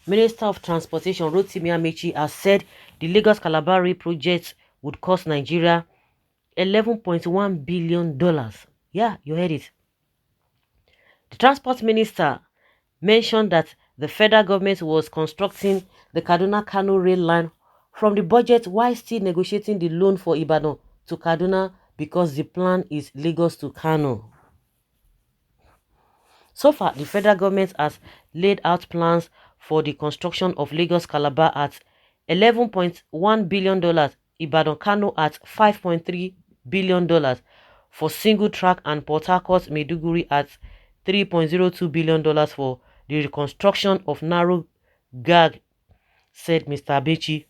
Minister of Transportation Rotimi Ameachi has said the Lagos-Calabar project would cost Nigeria $11.1 billion. Yeah, you heard it. The transport minister mentioned that the federal government was constructing the Kaduna-Kano rail line from the budget while still negotiating the loan for Ibadan to Kaduna because the plan is Lagos to Kano. So far, the federal government has laid out plans for the construction of Lagos-Calabar at $11.1 billion, Ibadan-Kano at $5.3 billion for single track, and Port Harcourt-Maiduguri at $3.02 billion for the reconstruction of narrow gauge, said Mr. Amechi.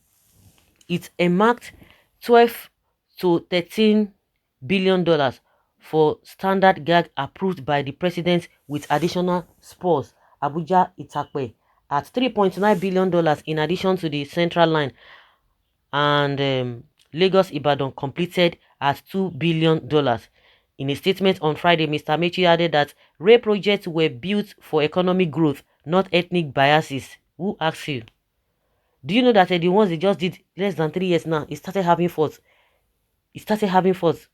It earmarked 12 to $13 billion for standard gag approved by the president, with additional spurs Abuja Itakpe at $3.9 billion in addition to the central line, and Lagos Ibadan completed at $2 billion. In a statement on Friday, Mr. Amechi added that rail projects were built for economic growth, not ethnic biases. Who asked you? Do you know that the ones they just did less than 3 years now, it started having faults? It started having faults.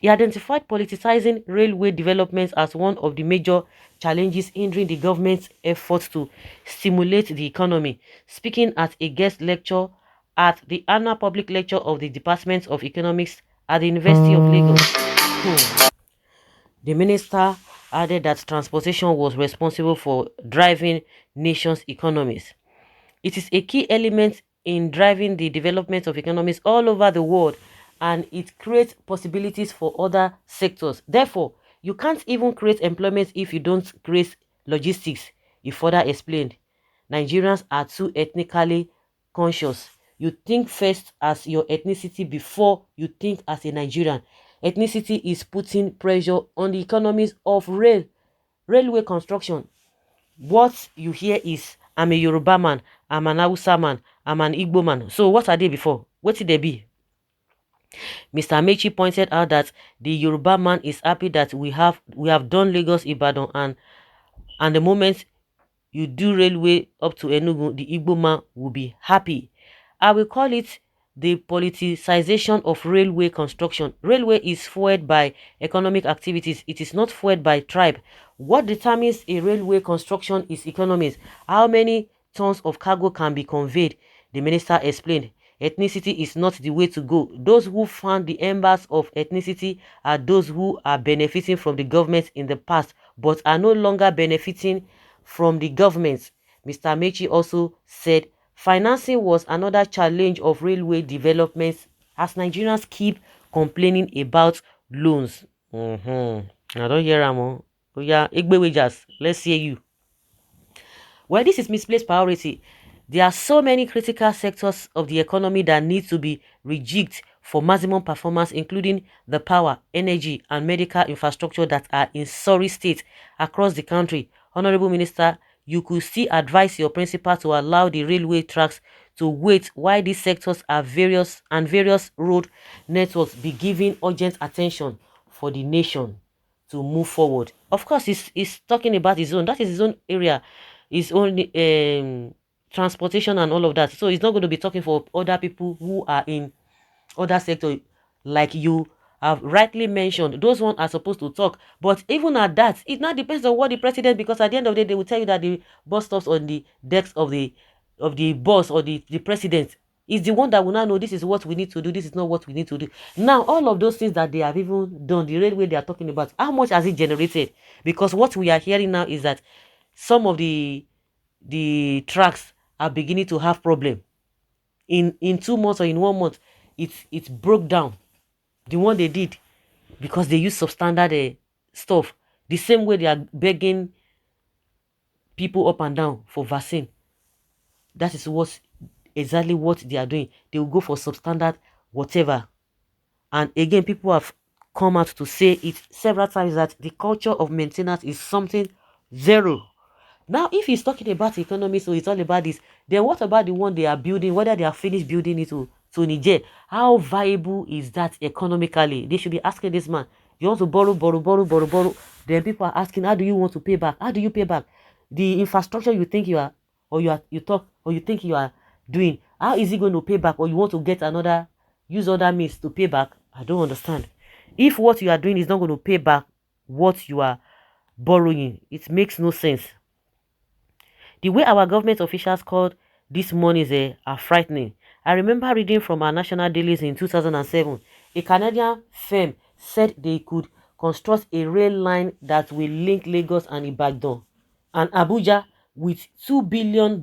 He identified politicizing railway developments as one of the major challenges hindering the government's efforts to stimulate the economy. Speaking at a guest lecture at the annual public lecture of the Department of Economics at the University of Lagos, the minister added that transportation was responsible for driving nations' economies. It is a key element in driving the development of economies all over the world, and it creates possibilities for other sectors. Therefore, you can't even create employment if you don't create logistics, he further explained. Nigerians are too ethnically conscious. You think first as your ethnicity before you think as a Nigerian. Ethnicity is putting pressure on the economies of railway construction. What you hear is, I'm a Yoruba man, I'm an Hausa man, I'm an Igbo man. So what are they before? What did they be? Mr. Amechi pointed out that the Yoruba man is happy that we have done Lagos Ibadan, and the moment you do railway up to Enugu, the Igbo man will be happy. I will call it the politicization of railway construction. Railway is fueled by economic activities. It is not fueled by tribe. What determines a railway construction is economies. How many tons of cargo can be conveyed? The minister explained. Ethnicity is not the way to go. Those who found the embers of ethnicity are those who are benefiting from the government in the past but are no longer benefiting from the government. Mr. Amechi also said financing was another challenge of railway developments as Nigerians keep complaining about loans. I don't hear Amo. Oh yeah, Igbe Wages. Let's hear you. Well, this is misplaced priority. There are so many critical sectors of the economy that need to be rejigged for maximum performance, including the power, energy, and medical infrastructure that are in sorry state across the country. Honorable Minister, you could still advise your principal to allow the railway tracks to wait while these sectors are various road networks be given urgent attention for the nation to move forward. Of course, he's talking about his own. That is his own area, his own transportation and all of that. So he's not going to be talking for other people who are in other sector, like you have rightly mentioned. Those ones are supposed to talk. But even at that, it now depends on what the president, because at the end of the day, they will tell you that the bus stops on the decks of the boss or the president is the one that will now know this is what we need to do, this is not what we need to do. Now, all of those things that they have even done, the railway they are talking about, how much has it generated? Because what we are hearing now is that some of the tracks are beginning to have problem. In 2 months or in 1 month, it broke down. The one they did, because they use substandard stuff. The same way they are begging people up and down for vaccine. That is exactly what they are doing. They will go for substandard whatever. And again, people have come out to say it several times that the culture of maintenance is something zero. Now, if he's talking about economy, so it's all about this, then what about the one they are building, whether they are finished building it to Niger? How viable is that economically? They should be asking this man. You want to borrow. Then people are asking, how do you want to pay back? How do you pay back? The infrastructure you think you are or you talk or you think you are doing, how is it going to pay back? Or you want to get another, use other means to pay back? I don't understand. If what you are doing is not going to pay back what you are borrowing, it makes no sense. The way our government officials called these monies are frightening. I remember reading from our national dailies in 2007. A Canadian firm said they could construct a rail line that will link Lagos and Ibadan and Abuja with $2 billion,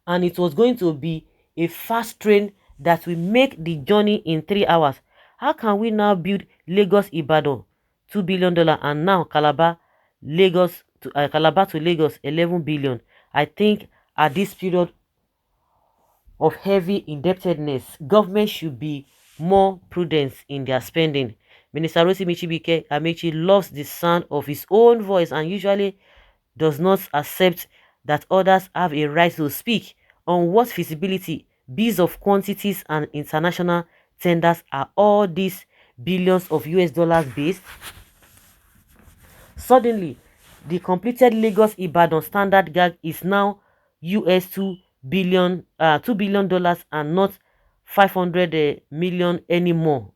and it was going to be a fast train that will make the journey in 3 hours. How can we now build Lagos Ibadan $2 billion, and now Calabar to Lagos 11 billion? I think at this period of heavy indebtedness, government should be more prudent in their spending. Minister Rotimi Amechi loves the sound of his own voice and usually does not accept that others have a right to speak. On what feasibility, bids of quantities and international tenders are all these billions of US dollars based? Suddenly, the completed Lagos Ibadan standard gag is now US 2 billion dollars and not 500 million anymore.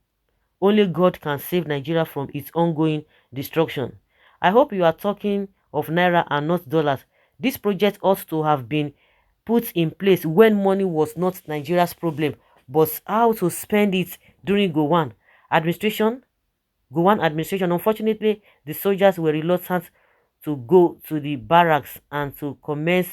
Only God can save Nigeria from its ongoing destruction. I hope you are talking of naira and not dollars. This project ought to have been put in place when money was not Nigeria's problem, but how to spend it during administration Gowon administration. Unfortunately, the soldiers were reluctant to go to the barracks and to commence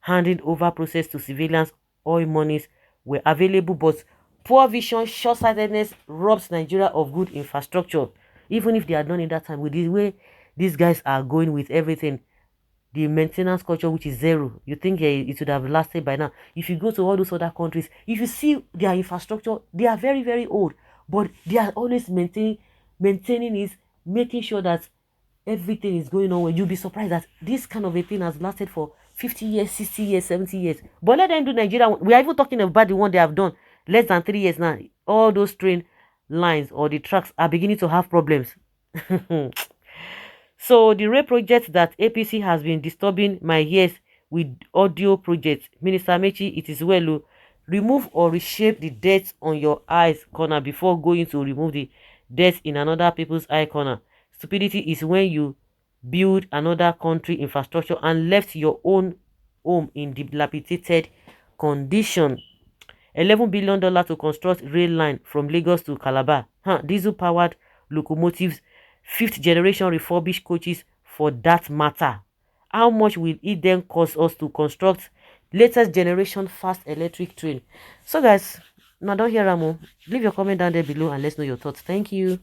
handing over process to civilians. Oil monies were available, but poor vision, short-sightedness robs Nigeria of good infrastructure. Even if they are done in that time, with the way these guys are going with everything, the maintenance culture, which is zero, you think it would have lasted by now. If you go to all those other countries, if you see their infrastructure, they are very, very old, but they are always maintaining is making sure that everything is going on well. You'll be surprised that this kind of a thing has lasted for 50 years, 60 years, 70 years. But let them do Nigeria. We are even talking about the one they have done less than 3 years now. All those train lines or the tracks are beginning to have problems. So the rail project that APC has been disturbing my ears with audio projects. Minister Amechi, it is well. Remove or reshape the dirt on your eyes corner before going to remove the dirt in another people's eye corner. Stupidity is when you build another country infrastructure and left your own home in dilapidated condition. $11 billion to construct rail line from Lagos to Calabar. Diesel-powered locomotives, fifth generation refurbished coaches for that matter. How much will it then cost us to construct latest generation fast electric train? So guys, now don't hear Ramo. Leave your comment down there below and let's know your thoughts. Thank you.